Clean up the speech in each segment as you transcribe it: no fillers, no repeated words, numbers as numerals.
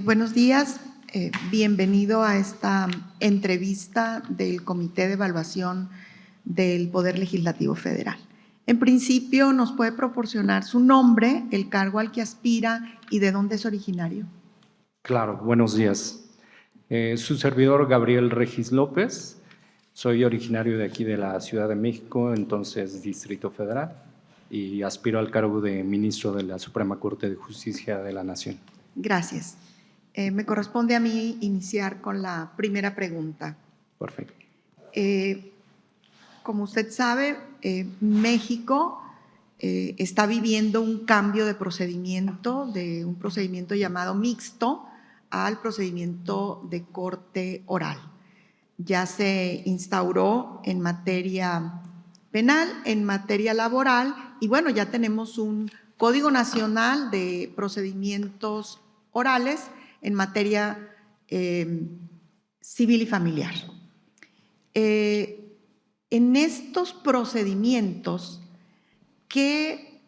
Buenos días, bienvenido a esta entrevista del Comité de Evaluación del Poder Legislativo Federal. En principio, ¿nos puede proporcionar su nombre, el cargo al que aspira y de dónde es originario? Claro, buenos días. Su servidor Gabriel Regis López, soy originario de aquí de la Ciudad de México, entonces Distrito Federal, y aspiro al cargo de ministro de la Suprema Corte de Justicia de la Nación. Gracias. Me corresponde a mí iniciar con la primera pregunta. Perfecto. Como usted sabe, México está viviendo un cambio de procedimiento, de un procedimiento llamado mixto al procedimiento de corte oral. Ya se instauró en materia penal, en materia laboral, y bueno, ya tenemos un Código Nacional de Procedimientos Orales en materia civil y familiar. En estos procedimientos, ¿qué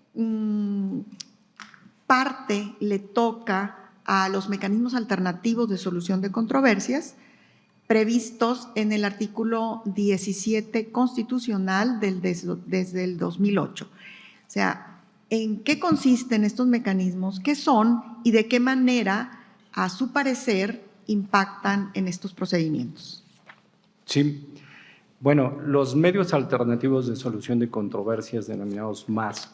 parte le toca a los mecanismos alternativos de solución de controversias previstos en el artículo 17 constitucional desde el 2008? O sea, ¿en qué consisten estos mecanismos? ¿Qué son y de qué manera, a su parecer, impactan en estos procedimientos? Sí. Bueno, los medios alternativos de solución de controversias, denominados MASC,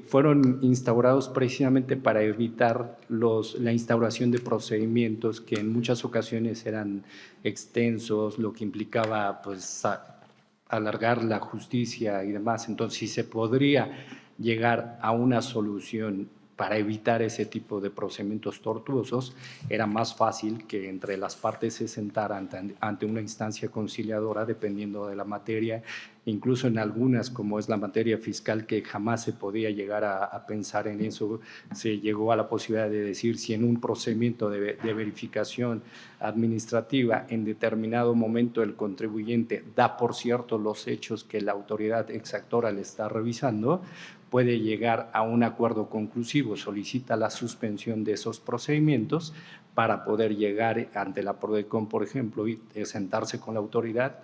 fueron instaurados precisamente para evitar la instauración de procedimientos que en muchas ocasiones eran extensos, lo que implicaba pues, alargar la justicia y demás. Entonces, si se podría llegar a una solución para evitar ese tipo de procedimientos tortuosos, era más fácil que entre las partes se sentaran ante una instancia conciliadora dependiendo de la materia, incluso en algunas, como es la materia fiscal, que jamás se podía llegar a pensar en eso, se llegó a la posibilidad de decir si en un procedimiento de verificación administrativa en determinado momento el contribuyente da por cierto los hechos que la autoridad exactora le está revisando, puede llegar a un acuerdo conclusivo, solicita la suspensión de esos procedimientos para poder llegar ante la PRODECON, por ejemplo, y sentarse con la autoridad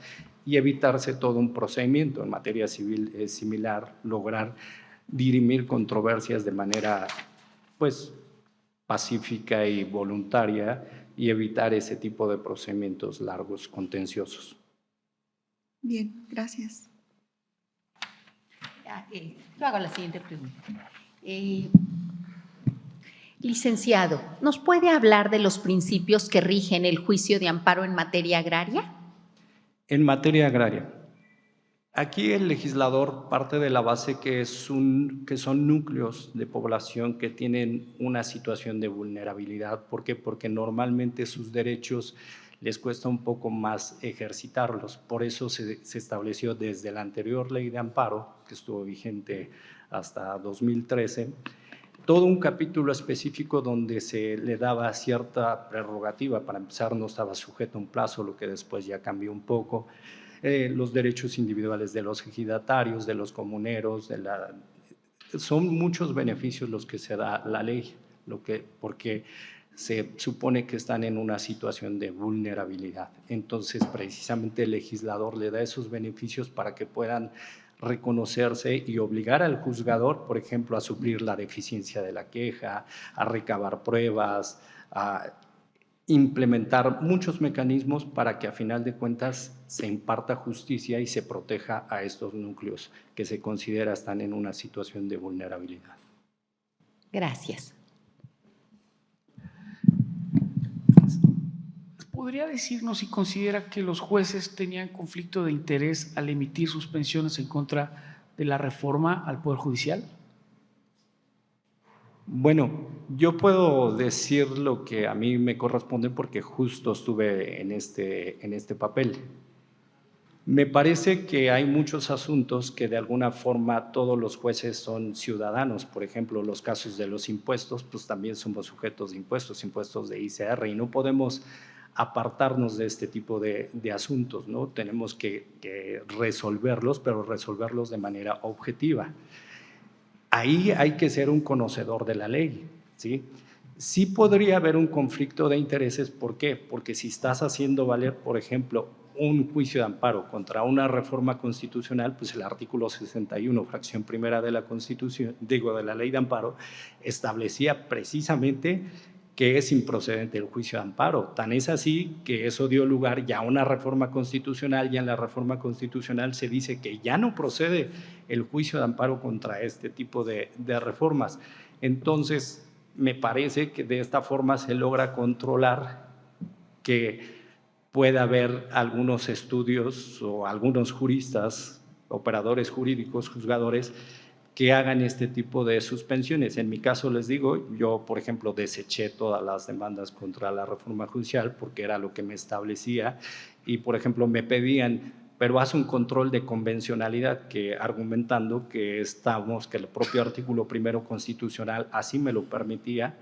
y evitarse todo un procedimiento en materia civil similar, lograr dirimir controversias de manera pues pacífica y voluntaria y evitar ese tipo de procedimientos largos, contenciosos. Bien, gracias. Yo hago la siguiente pregunta. Licenciado, ¿nos puede hablar de los principios que rigen el juicio de amparo en materia agraria? En materia agraria, aquí el legislador parte de la base que son núcleos de población que tienen una situación de vulnerabilidad. ¿Por qué? Porque normalmente sus derechos les cuesta un poco más ejercitarlos. Por eso se estableció desde la anterior ley de amparo, que estuvo vigente hasta 2013, todo un capítulo específico donde se le daba cierta prerrogativa. Para empezar, no estaba sujeto a un plazo, lo que después ya cambió un poco. Los derechos individuales de los ejidatarios, de los comuneros, son muchos beneficios los que se da la ley, porque se supone que están en una situación de vulnerabilidad. Entonces, precisamente el legislador le da esos beneficios para que puedan reconocerse y obligar al juzgador, por ejemplo, a suplir la deficiencia de la queja, a recabar pruebas, a implementar muchos mecanismos para que a final de cuentas se imparta justicia y se proteja a estos núcleos que se considera están en una situación de vulnerabilidad. Gracias. ¿Podría decirnos si considera que los jueces tenían conflicto de interés al emitir suspensiones en contra de la reforma al Poder Judicial? Bueno, yo puedo decir lo que a mí me corresponde porque justo estuve en este papel. Me parece que hay muchos asuntos que de alguna forma todos los jueces son ciudadanos. Por ejemplo, los casos de los impuestos, pues también somos sujetos de impuestos de ICR, y no podemos apartarnos de este tipo de asuntos, ¿no? Tenemos que resolverlos, pero resolverlos de manera objetiva. Ahí hay que ser un conocedor de la ley, ¿sí? Sí podría haber un conflicto de intereses. ¿Por qué? Porque si estás haciendo valer, por ejemplo, un juicio de amparo contra una reforma constitucional, pues el artículo 61, fracción primera de la Constitución, de la Ley de Amparo, establecía precisamente que es improcedente el juicio de amparo. Tan es así que eso dio lugar ya a una reforma constitucional, y en la reforma constitucional se dice que ya no procede el juicio de amparo contra este tipo de reformas. Entonces, me parece que de esta forma se logra controlar que pueda haber algunos estudios o algunos juristas, operadores jurídicos, juzgadores, que hagan este tipo de suspensiones. En mi caso, les digo, yo, por ejemplo, deseché todas las demandas contra la reforma judicial porque era lo que me establecía, y, por ejemplo, me pedían, pero haz un control de convencionalidad, que argumentando que el propio artículo primero constitucional así me lo permitía.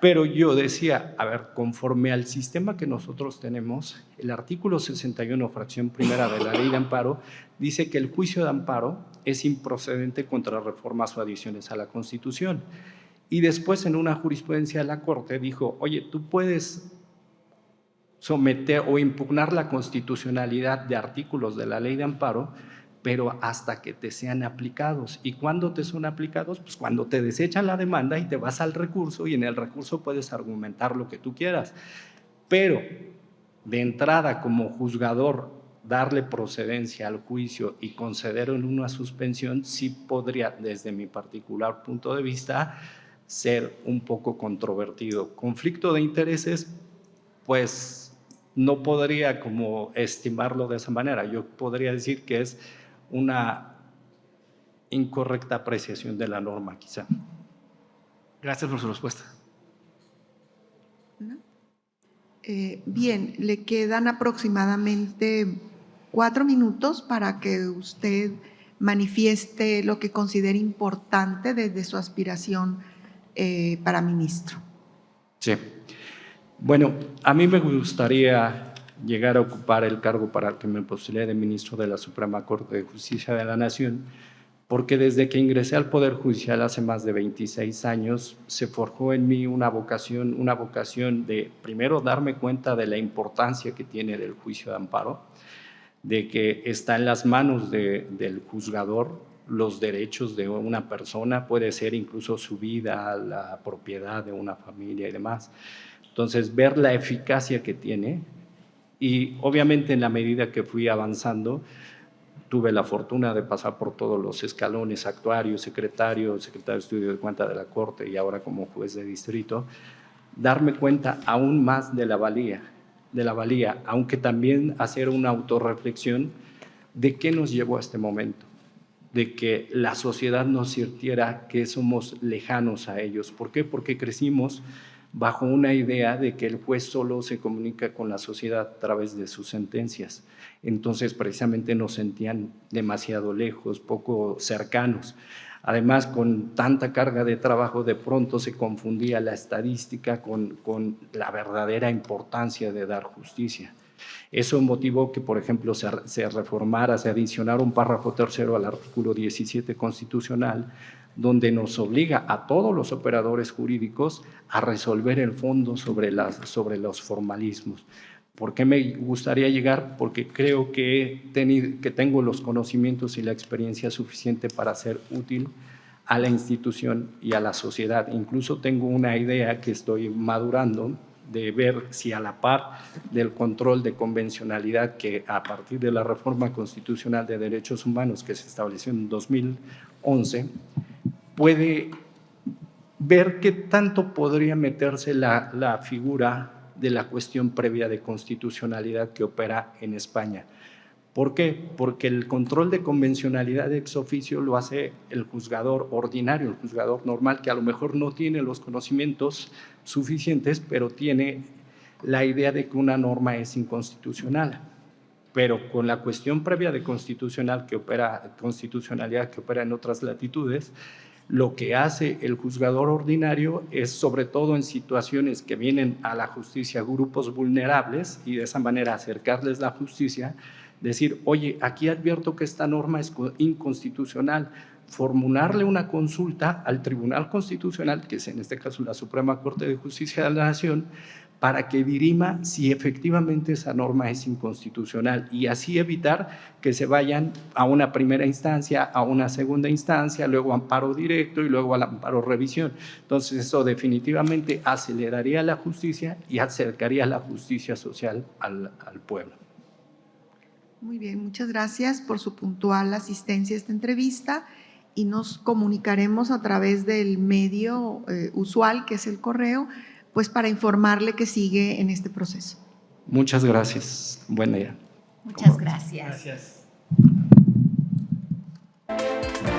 Pero yo decía, a ver, conforme al sistema que nosotros tenemos, el artículo 61, fracción primera de la Ley de Amparo, dice que el juicio de amparo es improcedente contra reformas o adiciones a la Constitución. Y después, en una jurisprudencia de la Corte, dijo, oye, tú puedes someter o impugnar la constitucionalidad de artículos de la Ley de Amparo, pero hasta que te sean aplicados. ¿Y cuándo te son aplicados? Pues cuando te desechan la demanda y te vas al recurso, y en el recurso puedes argumentar lo que tú quieras. Pero de entrada, como juzgador, darle procedencia al juicio y conceder una suspensión sí podría, desde mi particular punto de vista, ser un poco controvertido. Conflicto de intereses, pues no podría como estimarlo de esa manera. Yo podría decir que es una incorrecta apreciación de la norma, quizá. Gracias por su respuesta. Bien, le quedan aproximadamente 4 minutos para que usted manifieste lo que considere importante desde su aspiración para ministro. Sí. Bueno, a mí me gustaría llegar a ocupar el cargo para el que me postulé de ministro de la Suprema Corte de Justicia de la Nación, porque desde que ingresé al Poder Judicial hace más de 26 años, se forjó en mí una vocación de, primero, darme cuenta de la importancia que tiene el juicio de amparo, de que está en las manos del juzgador los derechos de una persona, puede ser incluso su vida, la propiedad de una familia y demás. Entonces, ver la eficacia que tiene, y obviamente en la medida que fui avanzando, tuve la fortuna de pasar por todos los escalones: actuario, secretario de estudio de cuenta de la Corte y ahora como juez de distrito, darme cuenta aún más de la valía, aunque también hacer una autorreflexión de qué nos llevó a este momento, de que la sociedad nos sintiera que somos lejanos a ellos. ¿Por qué? Porque crecimos bajo una idea de que el juez solo se comunica con la sociedad a través de sus sentencias. Entonces, precisamente nos sentían demasiado lejos, poco cercanos. Además, con tanta carga de trabajo, de pronto se confundía la estadística con la verdadera importancia de dar justicia. Eso motivó que, por ejemplo, se reformara, se adicionara un párrafo tercero al artículo 17 constitucional, donde nos obliga a todos los operadores jurídicos a resolver el fondo sobre los formalismos. ¿Por qué me gustaría llegar? Porque creo que tengo los conocimientos y la experiencia suficiente para ser útil a la institución y a la sociedad. Incluso tengo una idea que estoy madurando de ver si, a la par del control de convencionalidad que a partir de la reforma constitucional de derechos humanos que se estableció en 2011, puede ver qué tanto podría meterse la figura de la cuestión previa de constitucionalidad que opera en España. ¿Por qué? Porque el control de convencionalidad ex oficio lo hace el juzgador ordinario, el juzgador normal, que a lo mejor no tiene los conocimientos suficientes, pero tiene la idea de que una norma es inconstitucional. Pero con la cuestión previa de constitucionalidad que opera en otras latitudes, lo que hace el juzgador ordinario es, sobre todo en situaciones que vienen a la justicia grupos vulnerables, y de esa manera acercarles la justicia, decir, oye, aquí advierto que esta norma es inconstitucional, formularle una consulta al Tribunal Constitucional, que es en este caso la Suprema Corte de Justicia de la Nación, para que dirima si efectivamente esa norma es inconstitucional y así evitar que se vayan a una primera instancia, a una segunda instancia, luego a amparo directo y luego al amparo revisión. Entonces eso definitivamente aceleraría la justicia y acercaría la justicia social al pueblo. Muy bien, muchas gracias por su puntual asistencia a esta entrevista y nos comunicaremos a través del medio usual, que es el correo, pues para informarle que sigue en este proceso. Muchas gracias. Buen día. Muchas gracias. Gracias.